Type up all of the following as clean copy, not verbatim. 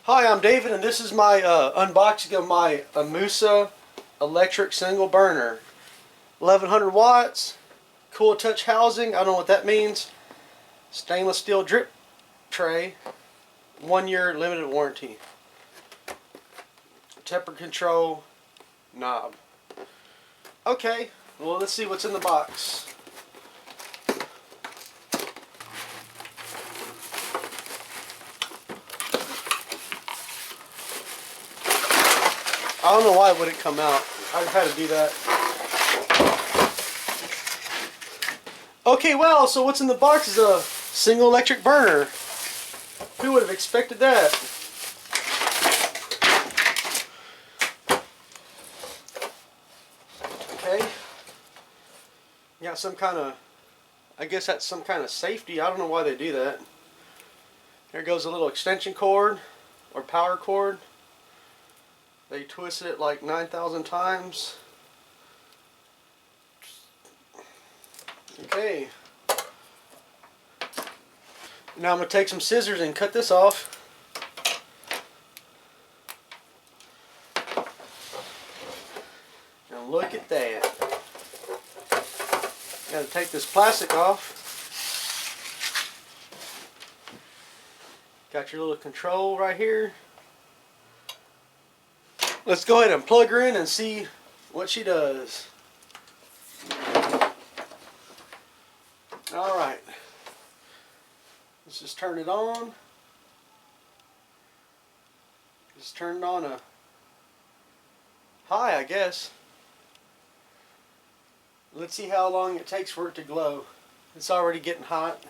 Hi, I'm David, and this is my unboxing of my Imusa electric single burner. 1100 watts, cool touch housing, I don't know what that means. Stainless steel drip tray, 1 year limited warranty. Temperature control knob. Okay, well let's see what's in the box. I don't know why it wouldn't come out. I've had to do that. Okay, well, so what's in the box is a single electric burner. Who would have expected that? Okay. Got some kind of, I guess that's some kind of safety. I don't know why they do that. There goes a little extension cord or power cord. They twisted it like 9,000 times. Okay. Now I'm going to take some scissors and cut this off. Now look at that. Got to take this plastic off. Got your little control right here. Let's go ahead and plug her in and see what she does. Alright. Let's just turn it on. Just turn it on a high, I guess. Let's see how long it takes for it to glow. It's already getting hot.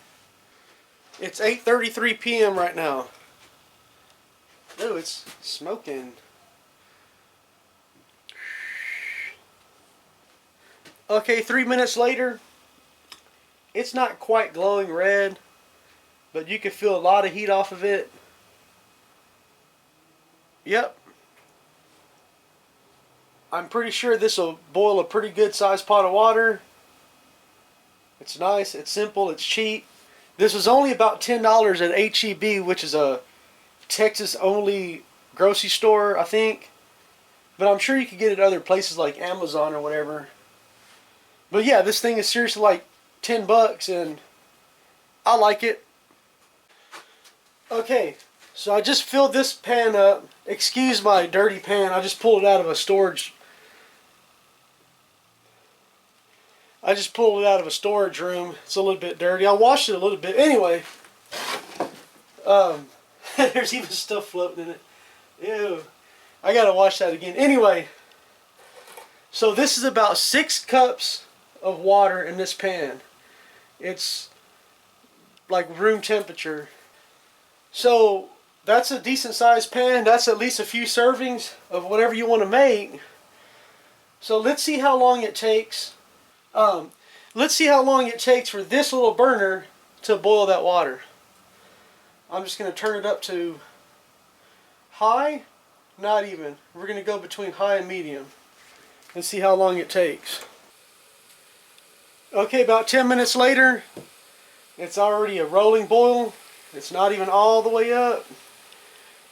It's 8:33 p.m. right now. Ooh, it's smoking. Okay, 3 minutes later, it's not quite glowing red, but you can feel a lot of heat off of it. Yep. I'm pretty sure this will boil a pretty good sized pot of water. It's nice, it's simple, it's cheap. This was only about $10 at H-E-B, which is a Texas only grocery store, I think. But I'm sure you could get it at other places like Amazon or whatever. But yeah, this thing is seriously like 10 bucks and I like it. Okay, so I just filled this pan up. Excuse my dirty pan, I just pulled it out of a storage. I just pulled it out of a storage room. It's a little bit dirty. I washed it a little bit. Anyway, there's even stuff floating in it. Ew. I gotta wash that again. Anyway, so this is about 6 cups of water in this pan. It's like room temperature. So that's a decent sized pan. That's at least a few servings of whatever you want to make. So let's see how long it takes. Let's see how long it takes for this little burner to boil that water. I'm just going to turn it up to high. Not even. We're going to go between high and medium and see how long it takes. Okay, about 10 minutes later, it's already a rolling boil. It's not even all the way up.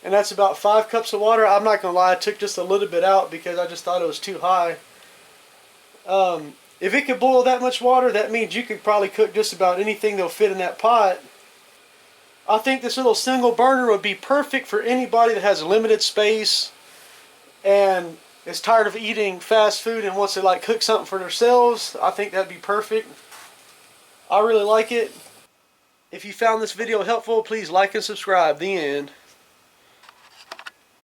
And that's about 5 cups of water. I'm not going to lie, I took just a little bit out because I just thought it was too high. If it could boil that much water, that means you could probably cook just about anything that'll fit in that pot. I think this little single burner would be perfect for anybody that has limited space and is tired of eating fast food and wants to like cook something for themselves. I think that'd be perfect. I really like it. If you found this video helpful, please like and subscribe. The end.